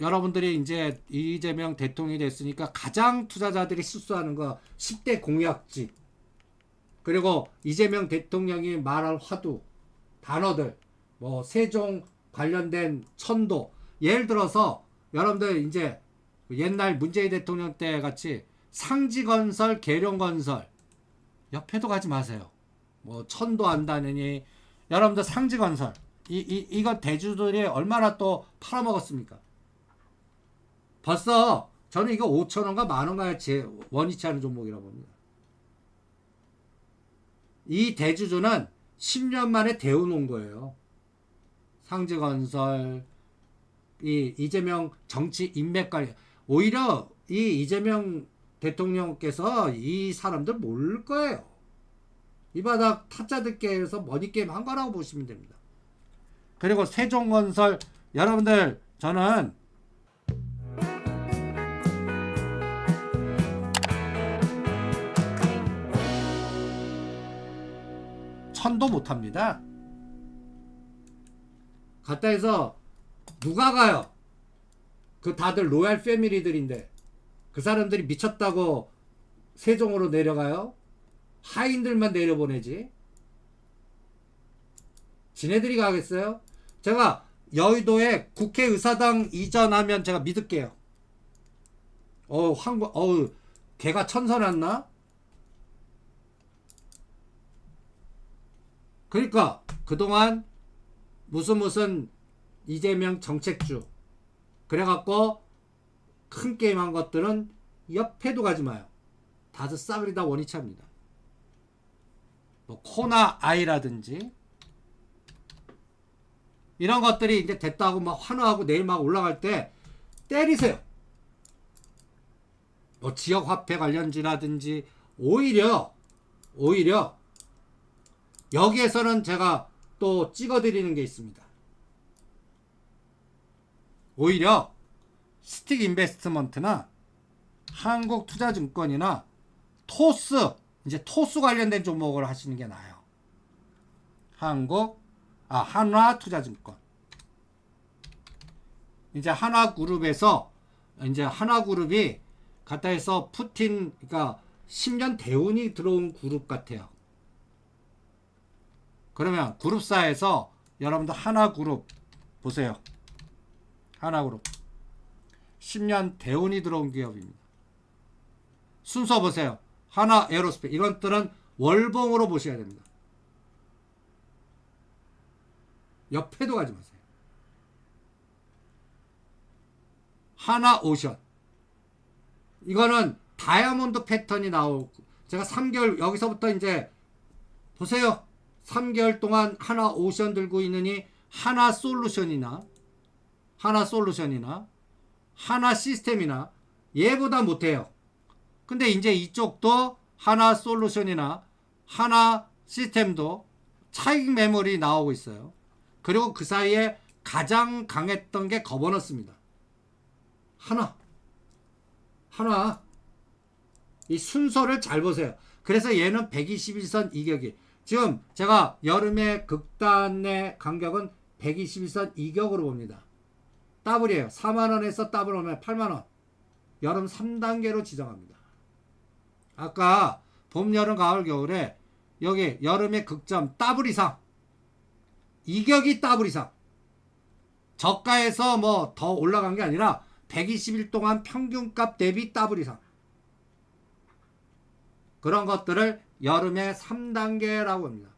여러분들이 이제 이재명 대통령이 됐으니까 가장 투자자들이 수수하는 거 10대 공약지, 그리고 이재명 대통령이 말할 화두, 단어들, 뭐 세종 관련된 천도, 예를 들어서 여러분들 이제 옛날 문재인 대통령 때 같이 상지건설, 계룡건설 옆에도 가지 마세요. 뭐 천도 한다느니 여러분들 상지건설 이거 대주들이 얼마나 또 팔아먹었습니까? 벌써 저는 이거 5,000원과 만원가 제 원위치 않은 종목이라고 봅니다. 이 대주주는 10년 만에 데워놓은 거예요. 상지건설, 이 이재명 정치 인맥관리, 오히려 이 이재명 대통령께서 이 사람들 모를 거예요. 이 바닥 타짜들께서 머니게임 한 거라고 보시면 됩니다. 그리고 세종건설, 여러분들 저는 천도 못합니다. 갔다 해서 누가 가요? 그 다들 로얄 패밀리들인데 그 사람들이 미쳤다고 세종으로 내려가요? 하인들만 내려보내지. 지네들이 가겠어요? 제가 여의도에 국회의사당 이전하면 제가 믿을게요. 걔가 천선했나? 그러니까 그동안 무슨 이재명 정책주 그래갖고 큰 게임 한 것들은 옆에도 가지 마요. 다들 싸그리 다 원위치합니다. 뭐 코나 아이라든지 이런 것들이 이제 됐다고 막 환호하고 내일 막 올라갈 때 때리세요. 뭐 지역화폐 관련지라든지 오히려 여기에서는 제가 또 찍어드리는 게 있습니다. 오히려 스틱 인베스트먼트나 한국투자증권이나 토스, 이제 토스 관련된 종목을 하시는 게 나아요. 한화투자증권. 이제 한화그룹에서 이제 한화그룹이 갖다 해서 푸틴, 그러니까 10년 대운이 들어온 그룹 같아요. 그러면 그룹사에서 여러분들 하나그룹 보세요. 하나그룹 10년 대운이 들어온 기업입니다. 순서 보세요. 하나에어로스페이스 이것들은 월봉으로 보셔야 됩니다. 옆에도 가지 마세요. 하나오션 이거는 다이아몬드 패턴이 나오고 제가 3개월 여기서부터 이제 보세요. 3개월 동안 하나오션 들고 있느니 하나솔루션이나 하나시스템이나 얘보다 못해요. 근데 이제 이쪽도 하나솔루션이나 하나시스템도 차익 매물이 나오고 있어요. 그리고 그 사이에 가장 강했던 게 거버넌스입니다. 하나 이 순서를 잘 보세요. 그래서 얘는 121선 이격이 지금 제가 여름의 극단의 간격은 121선 이격으로 봅니다. 더블이에요. 4만원에서 더블 오면 8만원. 여름 3단계로 지정합니다. 아까 봄, 여름, 가을, 겨울에 여기 여름의 극점 더블 이상 이격이 더블 이상 저가에서 뭐 더 올라간 게 아니라 120일 동안 평균값 대비 더블 이상 그런 것들을 여름의 3단계라고 합니다.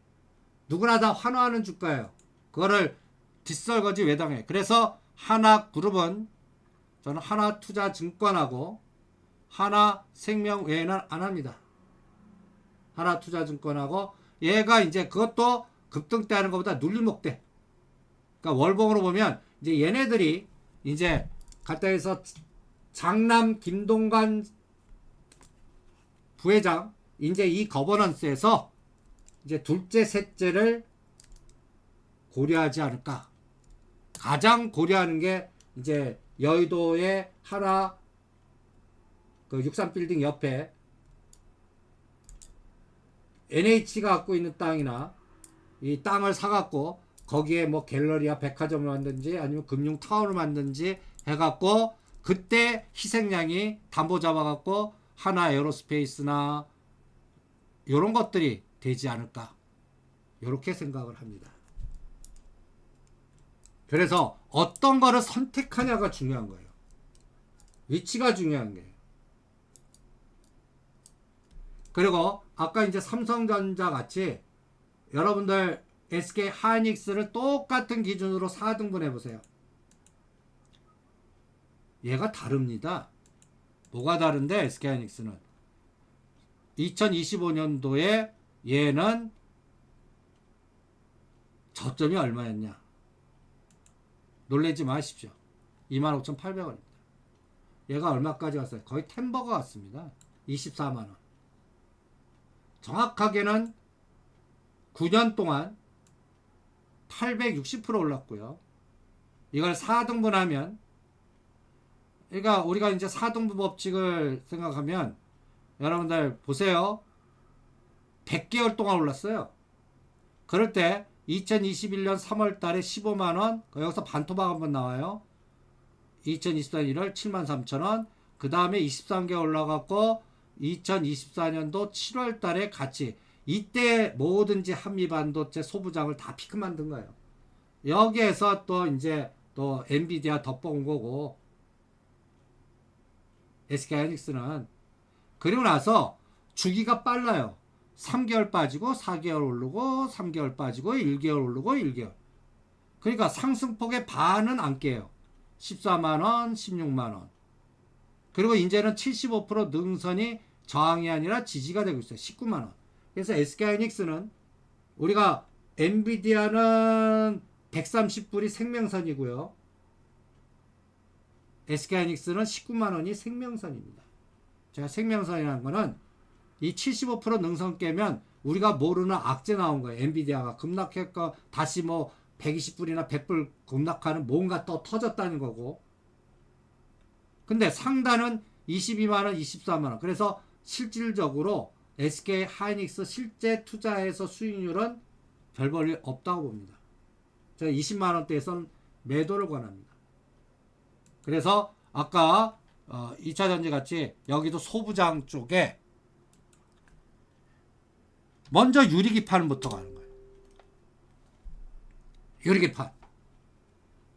누구나 다 환호하는 주가예요. 그거를 뒷설거지 왜 당해. 그래서 하나그룹은 저는 하나투자증권하고 하나생명 외에는 안 합니다. 하나투자증권하고 얘가 이제 그것도 급등 때 하는 것보다 눌림목대. 그러니까 월봉으로 보면 이제 얘네들이 이제 갖다 해서 장남 김동관 부회장 이제 이 거버넌스에서 이제 둘째 셋째를 고려하지 않을까. 가장 고려하는 게 이제 여의도의 하나 그 63빌딩 옆에 NH가 갖고 있는 땅이나 이 땅을 사갖고 거기에 뭐 갤러리아 백화점을 만든지 아니면 금융타운을 만든지 해갖고 그때 희생양이 담보 잡아갖고 하나 에어로스페이스나 요런 것들이 되지 않을까 요렇게 생각을 합니다. 그래서 어떤 거를 선택하냐가 중요한 거예요. 위치가 중요한 거예요. 그리고 아까 이제 삼성전자 같이 여러분들 SK 하이닉스를 똑같은 기준으로 4등분 해보세요. 얘가 다릅니다. 뭐가 다른데 SK 하이닉스는 2025년도에 얘는 저점이 얼마였냐? 놀라지 마십시오. 25,800원입니다. 얘가 얼마까지 갔어요? 거의 템버가 왔습니다. 24만원. 정확하게는 9년 동안 860% 올랐고요. 이걸 4등분하면 그러니까 우리가 이제 4등분 법칙을 생각하면 여러분들 보세요. 100개월 동안 올랐어요. 그럴 때 2021년 3월 달에 15만원, 여기서 반토막 한번 나와요. 2024년 1월 73,000원, 그 다음에 23개월 올라갔고 2024년도 7월 달에 같이 이때 뭐든지 한미반도체 소부장을 다 피크 만든 거예요. 여기에서 또 이제 또 엔비디아 덮어온 거고 SK 하이닉스는 그리고 나서 주기가 빨라요. 3개월 빠지고 4개월 오르고 3개월 빠지고 1개월 오르고 1개월. 그러니까 상승폭의 반은 안 깨요. 14만원, 16만원. 그리고 이제는 75% 능선이 저항이 아니라 지지가 되고 있어요. 19만원. 그래서 SK 하이닉스는 우리가 엔비디아는 130불이 생명선이고요. SK 하이닉스는 19만원이 생명선입니다. 제가 생명선이라는 거는 이 75% 능선 깨면 우리가 모르는 악재 나온 거예요. 엔비디아가 급락했고 다시 뭐 120불이나 100불 급락하는 뭔가 또 터졌다는 거고. 근데 상단은 22만원, 24만원. 그래서 실질적으로 SK 하이닉스 실제 투자해서 수익률은 별 볼 일 없다고 봅니다. 제가 20만원대에선 매도를 권합니다. 그래서 아까 2차전지 같이 여기도 소부장 쪽에 먼저 유리기판부터 가는 거예요. 유리기판.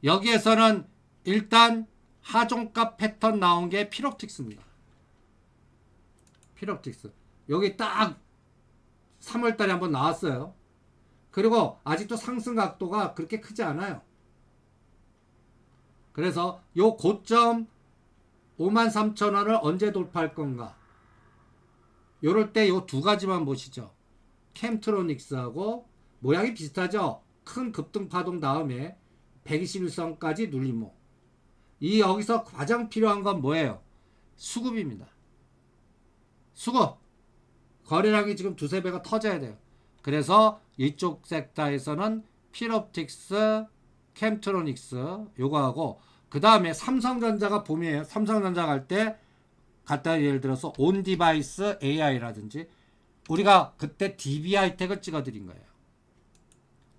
여기에서는 일단 하종값 패턴 나온 게 필옵틱스입니다. 필옵틱스. 여기 딱 3월달에 한번 나왔어요. 그리고 아직도 상승 각도가 그렇게 크지 않아요. 그래서 요 고점 53,000원을 언제 돌파할 건가? 요럴 때 요 두 가지만 보시죠. 캠트로닉스하고 모양이 비슷하죠? 큰 급등 파동 다음에 121선까지 눌림목. 이 여기서 가장 필요한 건 뭐예요? 수급입니다. 수급. 거래량이 지금 두세 배가 터져야 돼요. 그래서 이쪽 섹터에서는 필옵틱스, 캠트로닉스 요거하고 그 다음에 삼성전자가 봄이에요. 삼성전자 갈 때 갖다 예를 들어서 온디바이스 AI라든지 우리가 그때 DB하이텍을 찍어드린 거예요.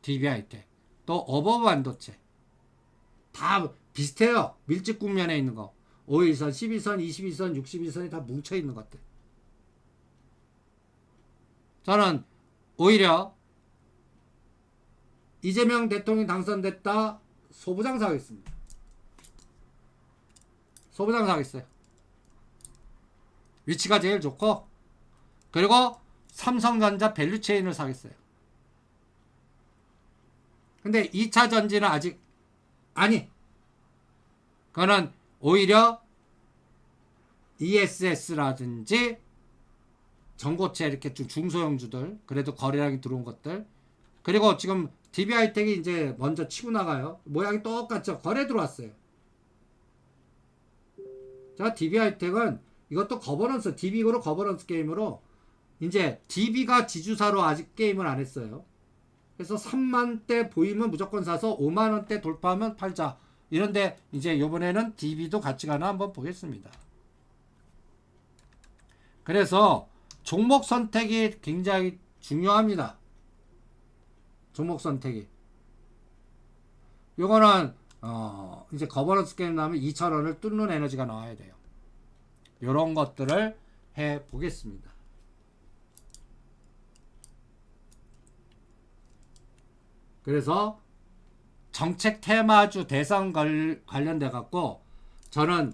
DB하이텍. 또 어버브 반도체. 다 비슷해요. 밀집 국면에 있는 거. 5일선, 12선, 22선, 62선이 다 뭉쳐있는 것들. 저는 오히려 이재명 대통령이 당선됐다 소부장 사겠습니다. 소부장 사겠어요. 위치가 제일 좋고 그리고 삼성전자 밸류체인을 사겠어요. 근데 2차 전지는 아직 아니. 그거는 오히려 ESS라든지 전고체 이렇게 좀 중소형주들 그래도 거래량이 들어온 것들 그리고 지금 DB하이텍이 이제 먼저 치고 나가요. 모양이 똑같죠. 거래 들어왔어요. 자, DB하이텍은 이것도 거버넌스 DB로 거버넌스 게임으로 이제 DB가 지주사로 아직 게임을 안 했어요. 그래서 3만대 보이면 무조건 사서 5만원대 돌파하면 팔자. 이런데 이제 요번에는 DB도 같이 가나 한번 보겠습니다. 그래서 종목 선택이 굉장히 중요합니다. 종목 선택이. 요거는 이제 거버넌스 게임 나오면 2,000원을 뚫는 에너지가 나와야 돼요. 이런 것들을 해 보겠습니다. 그래서 정책 테마주 대상 관련돼 갖고 저는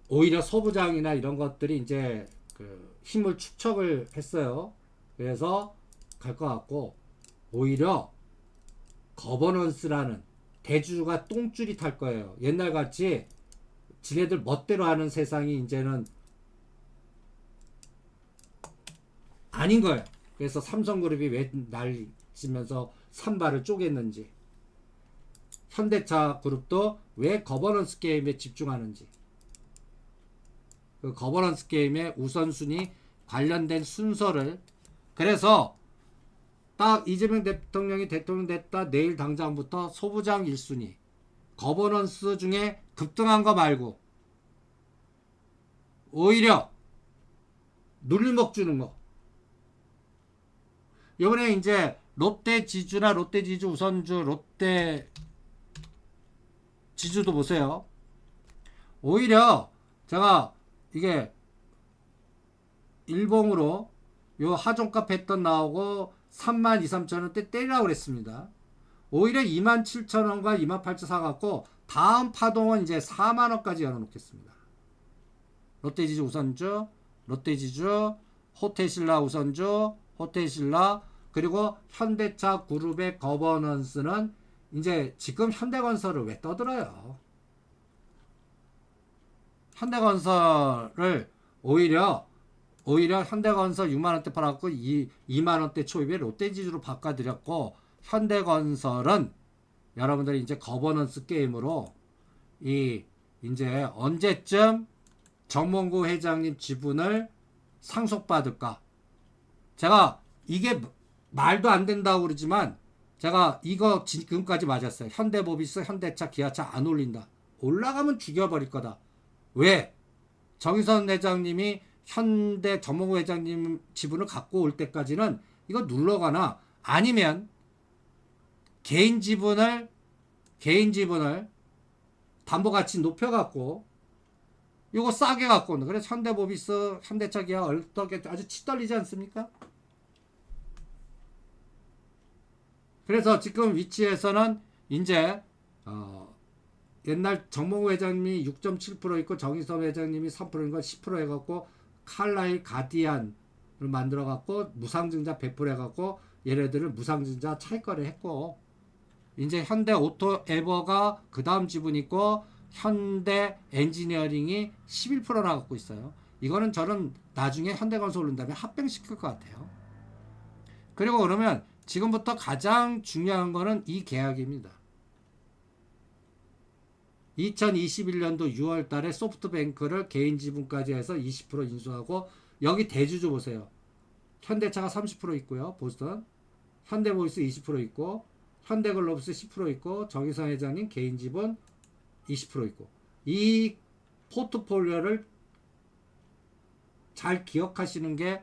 오히려 소부장이나 이런 것들이 이제 그 힘을 축적을 했어요. 그래서 갈 것 같고, 오히려 거버넌스라는 대주주가 똥줄이 탈 거예요. 옛날 같이 지네들 멋대로 하는 세상이 이제는 아닌 거예요. 그래서 삼성그룹이 왜 날리면서 산발을 쪼갰는지, 현대차 그룹도 왜 거버넌스 게임에 집중하는지, 그 거버넌스 게임의 우선순위 관련된 순서를, 그래서 딱 이재명 대통령이 대통령 됐다 내일 당장부터 소부장 1순위 거버넌스 중에 급등한 거 말고 오히려 눌림목 주는 거. 이번에 이제 롯데지주나 롯데지주 우선주 롯데지주도 보세요. 오히려 제가 이게 일봉으로 요 하종가 패턴 나오고 32,000-33,000원대 때리라고 그랬습니다. 오히려 27,000원과 28,000원 사갖고 다음 파동은 이제 4만원까지 열어놓겠습니다. 롯데지주 우선주, 롯데지주, 호텔신라 우선주, 호텔신라, 그리고 현대차 그룹의 거버넌스는 이제 지금 현대건설을 왜 떠들어요? 현대건설을 오히려 현대건설 6만원대 팔았고 2만원대 초입에 롯데지주로 바꿔드렸고, 현대건설은 여러분들이 이제 거버넌스 게임으로 이제 언제쯤 정몽구 회장님 지분을 상속받을까? 제가 이게 말도 안 된다고 그러지만 제가 이거 지금까지 맞았어요. 현대모비스, 현대차, 기아차 안 올린다. 올라가면 죽여버릴 거다. 왜? 정의선 회장님이 현대 정몽구 회장님 지분을 갖고 올 때까지는 이거 눌러가나, 아니면 개인 지분을 담보가치 높여갖고 요거 싸게 갖고 온다. 그래서 현대모비스, 현대차, 기아 얼떡에 아주 치떨리지 않습니까? 그래서 지금 위치에서는 이제 옛날 정몽구 회장님이 6.7% 있고 정의선 회장님이 3%인 건 10% 해갖고 칼라일 가디안을 만들어갖고 무상증자 배포해갖고 얘네들을 무상증자 차익거래 했고, 이제 현대 오토에버가 그 다음 지분 있고 현대 엔지니어링이 11%나 갖고 있어요. 이거는 저는 나중에 현대건설 오른 다음에 합병시킬 것 같아요. 그리고 그러면 지금부터 가장 중요한 거는 이 계약입니다. 2021년도 6월 달에 소프트뱅크를 개인 지분까지 해서 20% 인수하고, 여기 대주주 보세요. 현대차가 30% 있고요. 보스턴. 현대모비스 20% 있고, 현대글로브스 10% 있고, 정의선 회장님 개인 지분 20% 있고, 이 포트폴리오를 잘 기억하시는 게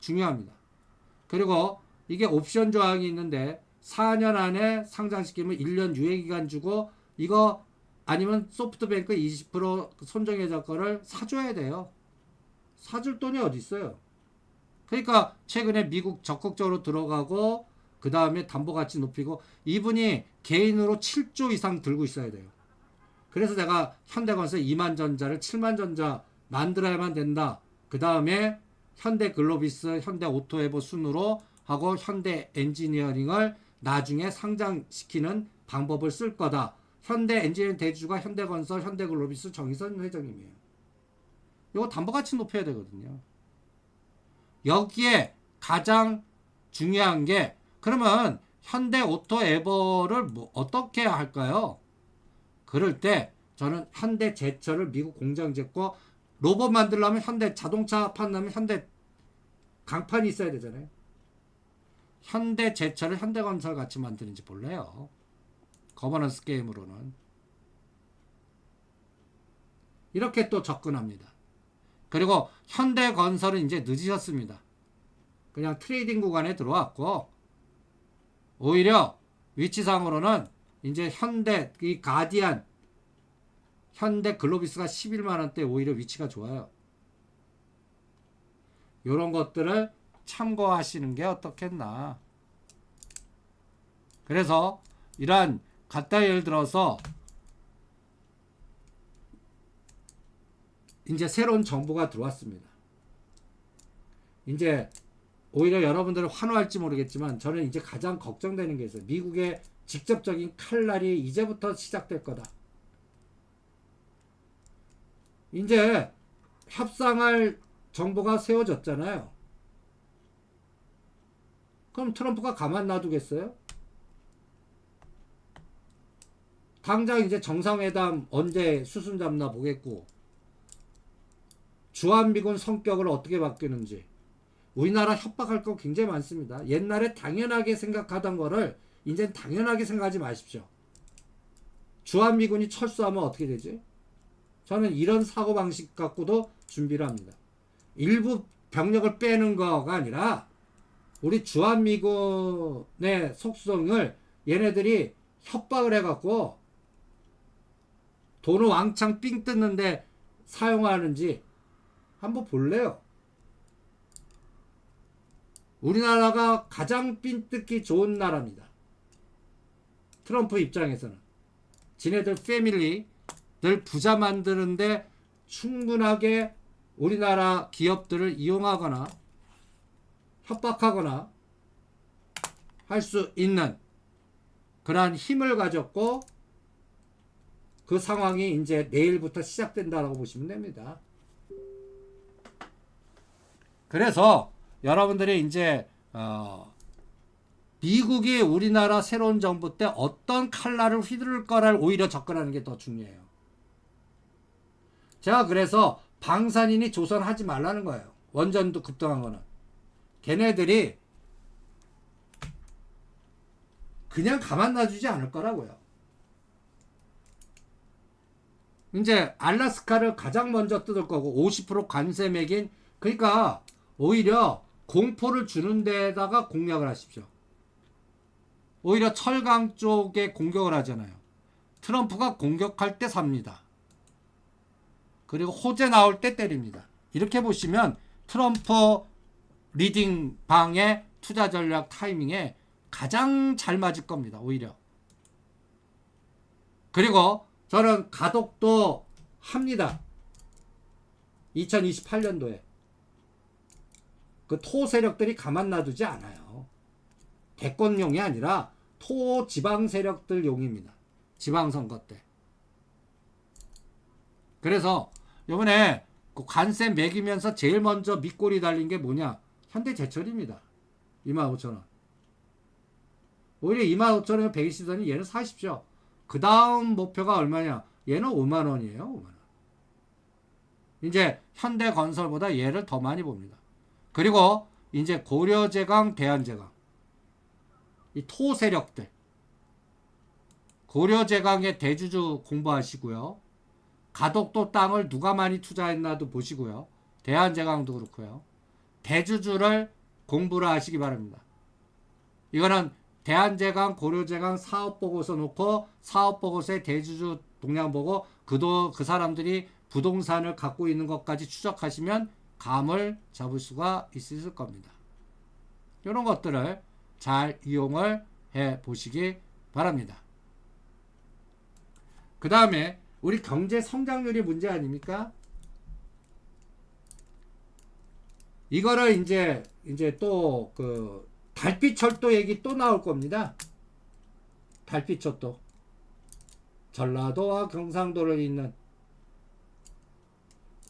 중요합니다. 그리고 이게 옵션 조항이 있는데 4년 안에 상장시키면 1년 유예기간 주고, 이거 아니면 소프트뱅크 20% 손정혜자 거를 사줘야 돼요. 사줄 돈이 어디 있어요? 그러니까 최근에 미국 적극적으로 들어가고 그 다음에 담보가치 높이고, 이분이 개인으로 7조 이상 들고 있어야 돼요. 그래서 내가 현대건설 2만전자를 7만전자 만들어야만 된다. 그 다음에 현대글로비스, 현대오토에버 순으로 하고 현대 엔지니어링을 나중에 상장시키는 방법을 쓸 거다. 현대 엔지니어링 대주주가 현대건설, 현대글로비스 정의선 회장님이에요. 이거 담보가치 높여야 되거든요. 여기에 가장 중요한 게, 그러면 현대오토에버를 어떻게 할까요? 그럴 때 저는 현대제철을 미국 공장 짓고, 로봇 만들려면 현대 자동차 판다면 현대 강판이 있어야 되잖아요. 현대제철을 현대건설 같이 만드는지 몰라요. 거버넌스 게임으로는. 이렇게 또 접근합니다. 그리고 현대건설은 이제 늦으셨습니다. 그냥 트레이딩 구간에 들어왔고, 오히려 위치상으로는 이제 현대 이 가디안 현대 글로비스가 11만 원대 오히려 위치가 좋아요. 이런 것들을 참고하시는 게 어떻겠나. 그래서 이러한 갖다 예를 들어서 이제 새로운 정보가 들어왔습니다. 이제 오히려 여러분들은 환호할지 모르겠지만 저는 이제 가장 걱정되는 게 있어요. 미국의 직접적인 칼날이 이제부터 시작될 거다. 이제 협상할 정보가 세워졌잖아요. 그럼 트럼프가 가만 놔두겠어요? 당장 이제 정상회담 언제 수순 잡나 보겠고, 주한미군 성격을 어떻게 바뀌는지, 우리나라 협박할 거 굉장히 많습니다. 옛날에 당연하게 생각하던 거를 이젠 당연하게 생각하지 마십시오. 주한미군이 철수하면 어떻게 되지? 저는 이런 사고방식 갖고도 준비를 합니다. 일부 병력을 빼는 거가 아니라 우리 주한미군의 속성을 얘네들이 협박을 해갖고 돈을 왕창 삥 뜯는데 사용하는지 한번 볼래요. 우리나라가 가장 삥 뜯기 좋은 나라입니다. 트럼프 입장에서는 지네들 패밀리들 부자 만드는데 충분하게 우리나라 기업들을 이용하거나 협박하거나 할 수 있는 그러한 힘을 가졌고, 그 상황이 이제 내일부터 시작된다라고 보시면 됩니다. 그래서 여러분들이 이제 미국이 우리나라 새로운 정부 때 어떤 칼날을 휘두를 거를 오히려 접근하는 게 더 중요해요. 제가 그래서 방산인이 조선하지 말라는 거예요. 원전도 급등한 거는. 걔네들이 그냥 가만 놔주지 않을 거라고요. 이제 알래스카를 가장 먼저 뜯을 거고 50% 관세 매긴, 그러니까 오히려 공포를 주는 데다가 공략을 하십시오. 오히려 철강 쪽에 공격을 하잖아요. 트럼프가 공격할 때 삽니다. 그리고 호재 나올 때 때립니다. 이렇게 보시면 트럼프 리딩 방의 투자 전략 타이밍에 가장 잘 맞을 겁니다. 오히려. 그리고 저는 가독도 합니다. 2028년도에. 그 토 세력들이 가만 놔두지 않아요. 대권용이 아니라 토 지방 세력들 용입니다. 지방선거 때. 그래서 이번에 그 관세 매기면서 제일 먼저 밑골이 달린 게 뭐냐? 현대제철입니다. 25,000원. 오히려 25,000원에 120원이 얘는 사십시오. 그 다음 목표가 얼마냐? 얘는 5만원이에요. 5만원. 이제 현대건설보다 얘를 더 많이 봅니다. 그리고 이제 고려제강, 대한제강. 이 토 세력들. 고려제강의 대주주 공부하시고요. 가덕도 땅을 누가 많이 투자했나도 보시고요. 대한제강도 그렇고요. 대주주를 공부를 하시기 바랍니다. 이거는 대한제강, 고려제강 사업보고서 놓고 사업보고서의 대주주 동향 보고 그 사람들이 부동산을 갖고 있는 것까지 추적하시면 감을 잡을 수가 있을 겁니다. 이런 것들을 잘 이용을 해 보시기 바랍니다. 그 다음에 우리 경제 성장률이 문제 아닙니까? 이거를 이제 또 그 달빛철도 얘기 또 나올 겁니다. 달빛철도. 전라도와 경상도를 잇는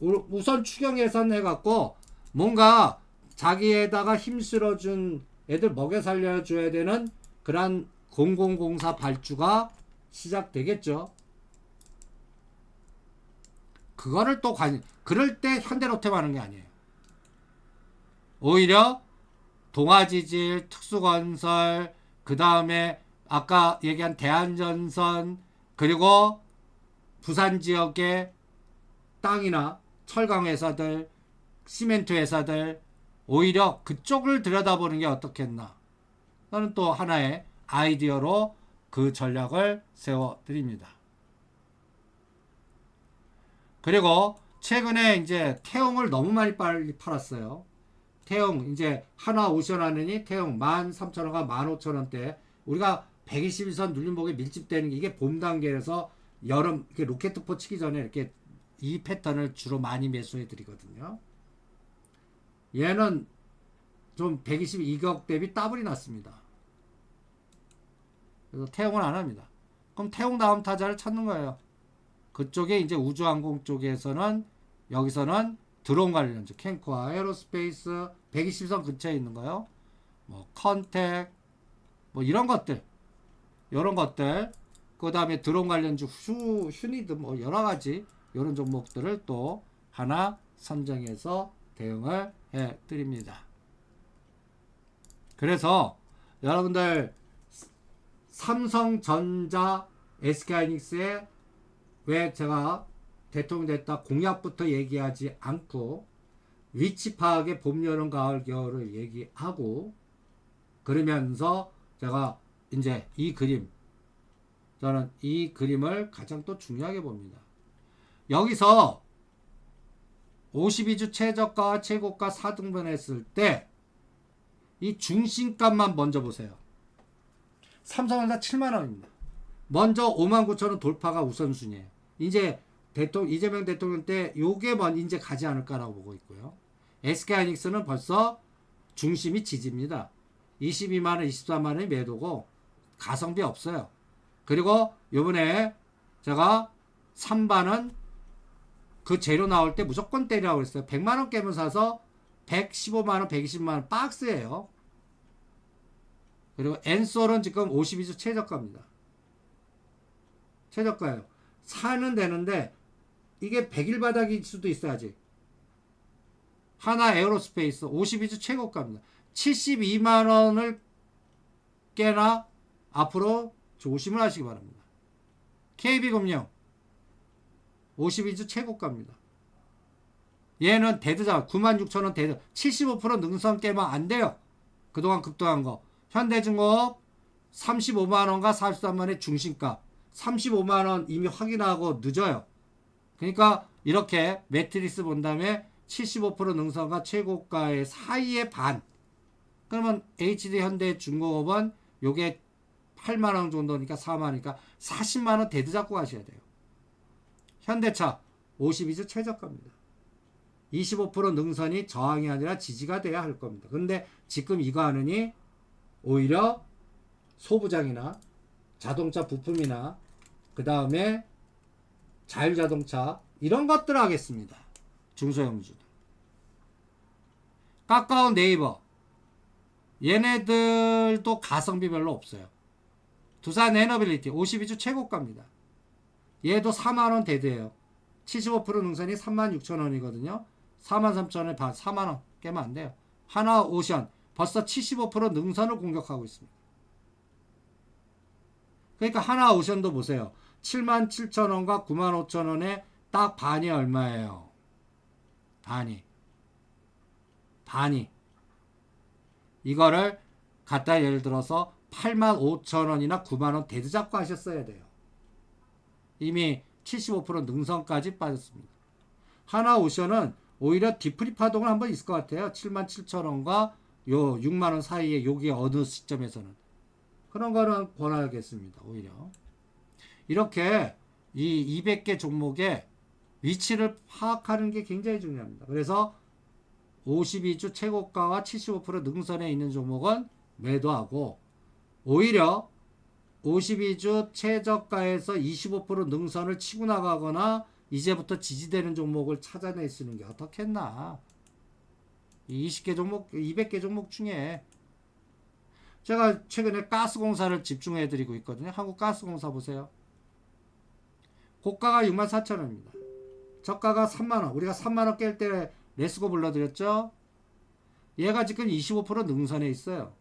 우선 추경 예산 해갖고 뭔가 자기에다가 힘실어준 애들 먹여 살려줘야 되는 그런 공공공사 발주가 시작되겠죠. 그거를 또 그럴 때 현대로템 하는 게 아니에요. 오히려 동아지질, 특수건설, 그 다음에 아까 얘기한 대한전선, 그리고 부산 지역의 땅이나 철강회사들, 시멘트 회사들, 오히려 그쪽을 들여다보는 게 어떻겠나. 저는 또 하나의 아이디어로 그 전략을 세워드립니다. 그리고 최근에 이제 태용을 너무 많이 빨리 팔았어요. 태용 이제 하나 오션 하느니 태용 13,000원과 15,000원대 우리가 121선 눌림목에 밀집되는 게 이게 봄 단계에서 여름 이렇게 로켓포 치기 전에 이렇게 이 패턴을 주로 많이 매수해 드리거든요. 얘는 좀 122격 대비 더블이 났습니다. 그래서 태용은 안 합니다. 그럼 태용 다음 타자를 찾는 거예요. 그쪽에 이제 우주항공 쪽에서는 여기서는 드론 관련주 캔코아 에어로스페이스 120선 근처에 있는 거요. 뭐 컨택 뭐 이런 것들 그 다음에 드론 관련주 휴니드 뭐 여러 가지 이런 종목들을 또 하나 선정해서 대응을 해 드립니다. 그래서 여러분들 삼성전자 SK하이닉스에 왜 제가 대통령 됐다 공약부터 얘기하지 않고 위치 파악에 봄, 여름, 가을, 겨울을 얘기하고 그러면서 제가 이제 저는 이 그림을 가장 또 중요하게 봅니다. 여기서 52주 최저가와 최고가 4등분 했을 때 이 중심값만 먼저 보세요. 삼성전자 7만원입니다. 먼저 59,000원 돌파가 우선순위에요. 이제 이재명 대통령 때 요게 이제 가지 않을까라고 보고 있고요. SK하이닉스는 벌써 중심이 지지입니다. 22만원, 24만원이 매도고 가성비 없어요. 그리고 요번에 제가 3반은 그 재료 나올 때 무조건 때리라고 그랬어요. 100만원 깨면 사서 115만원, 120만원 박스예요. 그리고 엔솔은 지금 52주 최저가입니다. 최저가예요. 사는 되는데 이게 100일 바닥일 수도 있어야지. 하나 에어로스페이스 52주 최고가입니다. 72만원을 깨나 앞으로 조심을 하시기 바랍니다. KB금융 52주 최고가입니다. 얘는 데드자 96,000원 데드 75% 능선 깨면 안 돼요. 그동안 급등한 거. 현대중공업 35만원과 43만원의 중심가 35만원 이미 확인하고 늦어요. 그러니까 이렇게 매트리스 본 다음에 75% 능선과 최고가의 사이의 반. 그러면 HD 현대중공업은 요게 8만원 정도니까 4만원이니까 40만원 데드 잡고 가셔야 돼요. 현대차 52주 최저가입니다. 25% 능선이 저항이 아니라 지지가 돼야 할 겁니다. 근데 지금 이거 하느니 오히려 소부장이나 자동차 부품이나 그 다음에 자율자동차 이런 것들 하겠습니다. 중소형주들. 카카오 네이버 얘네들도 가성비 별로 없어요. 두산 에너빌리티 52주 최고가입니다. 얘도 4만원 대대예요. 75% 능선이 36,000원이거든요. 43,000원에 4만원 깨면 안 돼요. 하나오션 벌써 75% 능선을 공격하고 있습니다. 그러니까 하나오션도 보세요. 77,000원과 95,000원에 딱 반이 얼마예요? 반이. 이거를 갖다 예를 들어서 85,000원이나 9만원 데드 잡고 하셨어야 돼요. 이미 75% 능선까지 빠졌습니다. 하나오션은 오히려 디프리 파동은 한번 있을 것 같아요. 77,000원과 요 6만원 사이에 여기 어느 시점에서는 그런 거는 권하겠습니다. 오히려 이렇게 이 200개 종목의 위치를 파악하는 게 굉장히 중요합니다. 그래서 52주 최고가와 75% 능선에 있는 종목은 매도하고 오히려 52주 최저가에서 25% 능선을 치고 나가거나 이제부터 지지되는 종목을 찾아내시는 게 어떻겠나. 20개 종목, 200개 종목 중에 제가 최근에 가스공사를 집중해 드리고 있거든요. 한국가스공사 보세요. 고가가 64,000원입니다. 저가가 3만원. 우리가 3만원 깰 때 레스고 불러드렸죠. 얘가 지금 25% 능선에 있어요.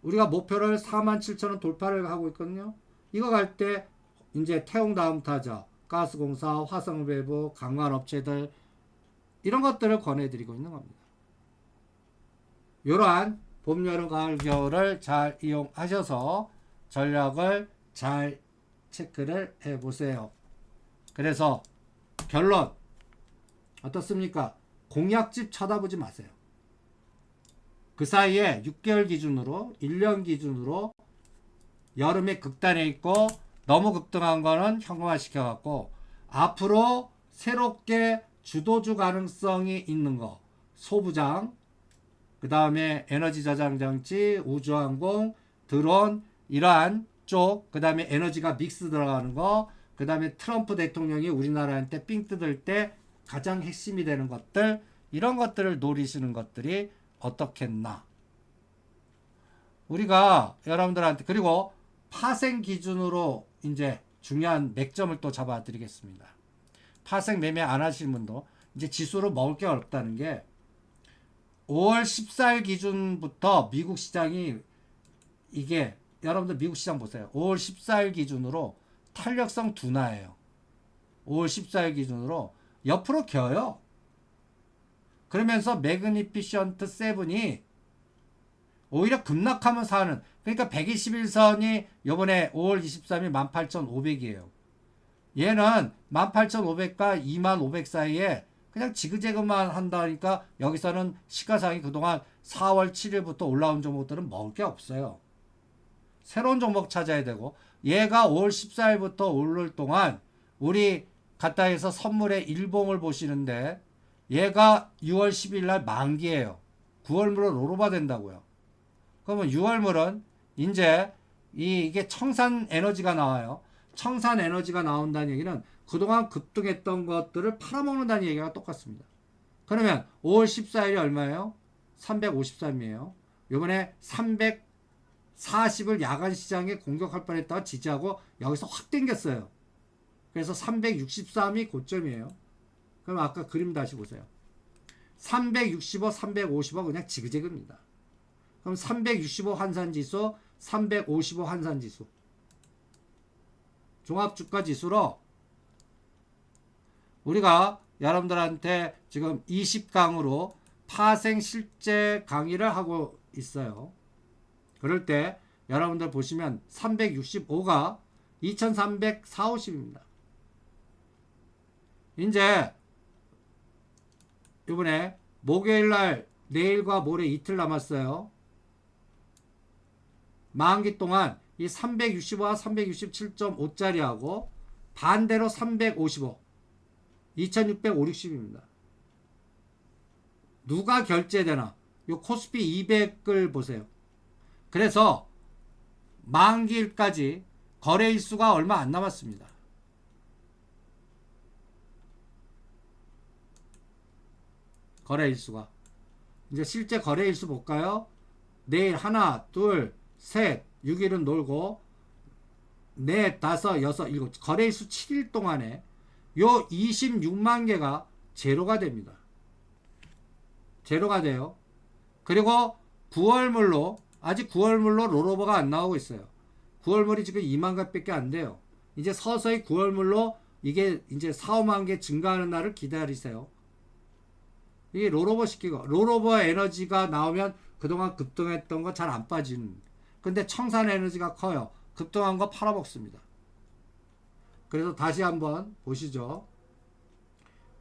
우리가 목표를 47,000원 돌파를 하고 있거든요. 이거 갈 때 이제 태용 다음 타자 가스공사, 화성밸브, 강관업체들 이런 것들을 권해드리고 있는 겁니다. 이러한 봄, 여름, 가을, 겨울을 잘 이용하셔서 전략을 잘 체크를 해 보세요. 그래서 결론 어떻습니까? 공약집 쳐다보지 마세요. 그 사이에 6개월 기준으로 1년 기준으로 여름에 극단에 있고 너무 급등한 거는 현금화 시켜갖고 앞으로 새롭게 주도주 가능성이 있는 거 소부장, 그 다음에 에너지 저장 장치, 우주항공, 드론 이러한 쪽, 그 다음에 에너지가 믹스 들어가는 거, 그 다음에 트럼프 대통령이 우리나라한테 삥 뜯을 때 가장 핵심이 되는 것들, 이런 것들을 노리시는 것들이 어떻겠나. 우리가 여러분들한테, 그리고 파생 기준으로 이제 중요한 맥점을 또 잡아 드리겠습니다. 파생 매매 안 하시는 분도 이제 지수로 먹을 게 어렵다는 게 5월 14일 기준부터 미국 시장이 이게 여러분들 미국 시장 보세요. 5월 14일 기준으로 탄력성 둔화예요. 5월 14일 기준으로 옆으로 겨요. 그러면서 매그니피션트 7이 오히려 급락하면서 하는, 그러니까 121선이 요번에 5월 23일 18,500이에요. 얘는 18,500과 25,500 사이에 그냥 지그재그만 한다니까 여기서는 시가상이 그동안 4월 7일부터 올라온 종목들은 먹을 게 없어요. 새로운 종목 찾아야 되고, 얘가 5월 14일부터 오를 동안 우리 가타에서 선물의 일봉을 보시는데 얘가 6월 10일 날 만기예요. 9월물은 로로바 된다고요. 그러면 6월물은 이제 이게 청산 에너지가 나와요. 청산 에너지가 나온다는 얘기는 그동안 급등했던 것들을 팔아먹는다는 얘기가 똑같습니다. 그러면 5월 14일이 얼마예요? 353이에요. 요번에 340을 야간 시장에 공격할 뻔했다가 지지하고 여기서 확 당겼어요. 그래서 363이 고점이에요. 그럼 아까 그림 다시 보세요. 365, 350은 그냥 지그재그입니다. 그럼 365 환산지수, 355 환산지수. 종합주가지수로 우리가 여러분들한테 지금 20강으로 파생 실제 강의를 하고 있어요. 그럴 때 여러분들 보시면 365가 2340입니다. 이제 이번에 목요일날 내일과 모레 이틀 남았어요. 만기 동안 이 365와 367.5짜리하고 반대로 355 2650입니다. 누가 결제되나? 요 코스피 200을 보세요. 그래서 만기일까지 거래일수가 얼마 안 남았습니다. 거래일수가. 이제 실제 거래일수 볼까요? 내일 하나, 둘, 셋, 6일은 놀고 넷, 다섯, 여섯, 일곱. 거래일수 7일 동안에 요 26만 개가 제로가 됩니다. 제로가 돼요. 그리고 9월물로 아직 9월물로 롤오버가 안 나오고 있어요. 9월물이 지금 2만 개밖에 안 돼요. 이제 서서히 9월물로 이게 이제 4, 5만 개 증가하는 날을 기다리세요. 이게 롤오버 시키고, 롤오버 에너지가 나오면 그동안 급등했던 거 잘 안 빠지는. 근데 청산 에너지가 커요. 급등한 거 팔아먹습니다. 그래서 다시 한번 보시죠.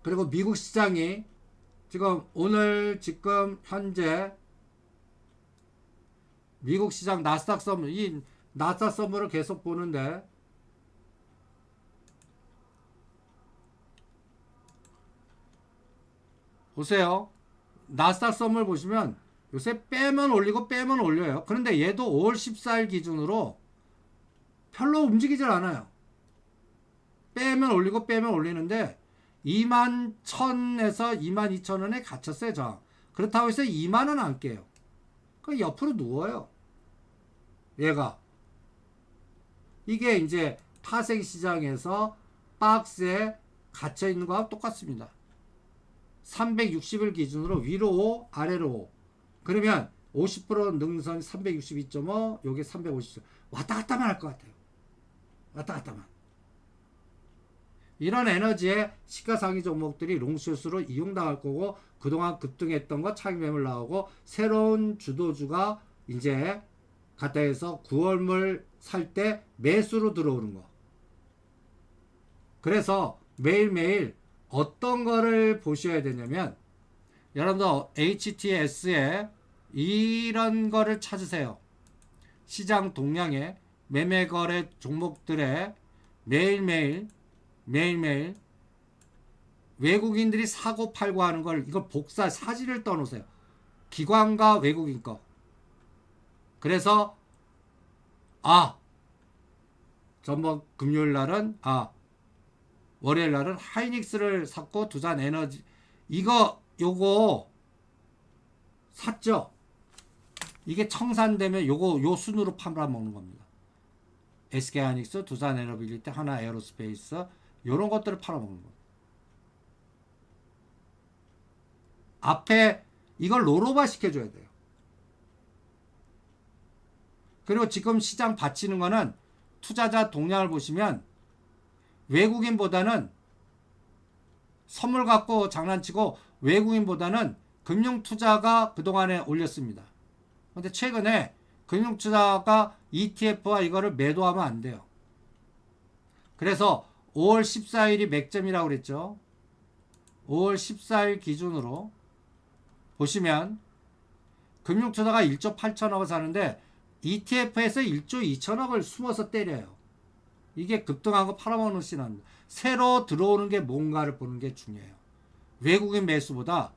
그리고 미국 시장이 지금 오늘 지금 현재 미국 시장 나스닥 선물, 이 나스닥 선물을 계속 보는데 보세요. 나스닥 선물 보시면 요새 빼면 올리고 빼면 올려요. 그런데 얘도 5월 14일 기준으로 별로 움직이질 않아요. 빼면 올리고 빼면 올리는데 21,000에서 22,000원에 갇혔어요. 저. 그렇다고 해서 2만원 안 깨요. 그 옆으로 누워요. 얘가. 이게 이제 파생 시장에서 박스에 갇혀 있는 거와 똑같습니다. 360을 기준으로 위로 5, 아래로 5. 그러면 50% 능선 362.5, 요게 350. 왔다 갔다만 할 것 같아요. 왔다 갔다만. 이런 에너지의 시가상위 종목들이 롱숏으로 이용당할 거고, 그동안 급등했던 거 차익 매물 나오고, 새로운 주도주가 이제 갖다 해서 9월물 살 때 매수로 들어오는 거. 그래서 매일매일 어떤 거를 보셔야 되냐면 여러분들 HTS에 이런 거를 찾으세요. 시장 동향의 매매 거래 종목들의 매일매일 외국인들이 사고 팔고 하는 걸 이걸 복사 사진을 떠놓으세요. 기관과 외국인 거. 그래서 전번 금요일 날은 월요일 날은 하이닉스를 샀고 두산 에너지 요거 샀죠. 이게 청산되면 요 순으로 팔아먹는 겁니다. SK하이닉스, 두산 에너빌리티, 하나 에어로스페이스 요런 것들을 팔아먹는 겁니다. 앞에 이걸 로로바 시켜줘야 돼요. 그리고 지금 시장 받치는 거는 투자자 동향을 보시면 외국인보다는 선물 갖고 장난치고 외국인보다는 금융투자가 그동안에 올렸습니다. 근데 최근에 금융투자가 ETF와 이거를 매도하면 안 돼요. 그래서 5월 14일이 맥점이라고 그랬죠. 5월 14일 기준으로 보시면 금융투자가 1조 8천억을 사는데 ETF에서 1조 2천억을 숨어서 때려요. 이게 급등한 거 팔아먹는 시나리오입니다. 새로 들어오는 게 뭔가를 보는 게 중요해요. 외국인 매수보다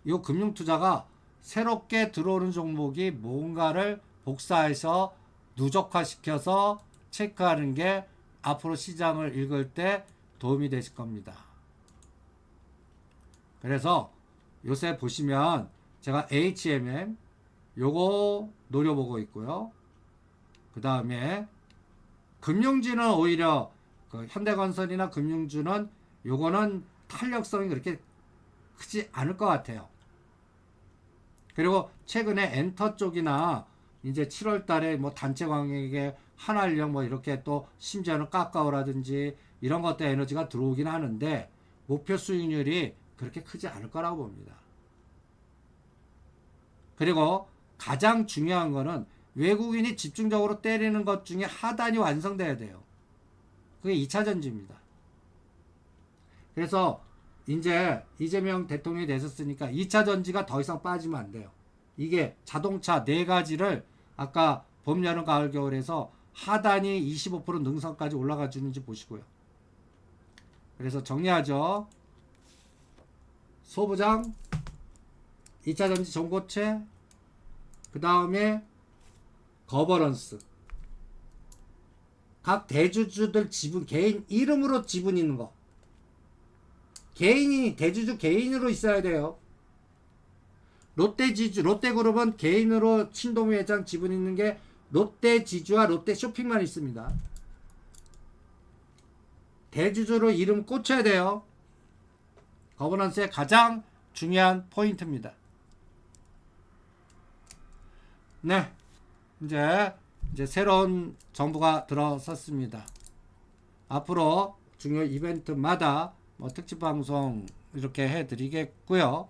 이 금융투자가 새롭게 들어오는 종목이 뭔가를 복사해서 누적화시켜서 체크하는 게 앞으로 시장을 읽을 때 도움이 되실 겁니다. 그래서 요새 보시면 제가 HMM 요거 노려보고 있고요. 그 다음에 금융주는 오히려 그 현대건설이나 금융주는 요거는 탄력성이 그렇게 크지 않을 것 같아요. 그리고 최근에 엔터 쪽이나 이제 7월 달에 뭐 단체 광역에 한알령 뭐 이렇게 또 심지어는 까까오라든지 이런 것도 에너지가 들어오긴 하는데 목표 수익률이 그렇게 크지 않을 거라고 봅니다. 그리고 가장 중요한 거는 외국인이 집중적으로 때리는 것 중에 하단이 완성돼야 돼요. 그게 2차 전지입니다. 그래서 이제 이재명 대통령이 되셨으니까 2차 전지가 더 이상 빠지면 안 돼요. 이게 자동차 4가지를 아까 봄, 여름, 가을, 겨울에서 하단이 25% 능선까지 올라가 주는지 보시고요. 그래서 정리하죠. 소부장, 2차 전지 전고체, 그 다음에 거버넌스. 각 대주주들 지분, 개인 이름으로 지분 있는 거. 대주주 개인으로 있어야 돼요. 롯데그룹은 개인으로 신동우 회장 지분 있는 게 롯데지주와 롯데쇼핑만 있습니다. 대주주로 이름 꽂혀야 돼요. 거버넌스의 가장 중요한 포인트입니다. 네, 이제 새로운 정부가 들어섰습니다. 앞으로 중요 이벤트마다 뭐 특집 방송 이렇게 해드리겠고요.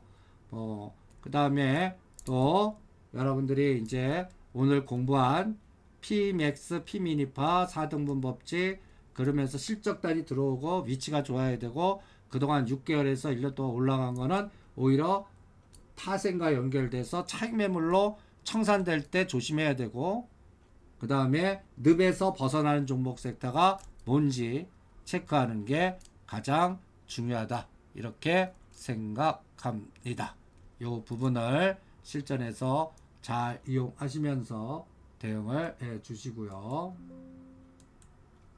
그 다음에 또 여러분들이 이제 오늘 공부한 Pmax, P미니파 4등분 법칙 그러면서 실적단이 들어오고 위치가 좋아야 되고 그동안 6개월에서 1년 동안 올라간 거는 오히려 타생과 연결돼서 차익 매물로 청산될 때 조심해야 되고 그 다음에 늪에서 벗어나는 종목 섹터가 뭔지 체크하는 게 가장 중요하다. 이렇게 생각합니다. 이 부분을 실전에서 잘 이용하시면서 대응을 해 주시고요.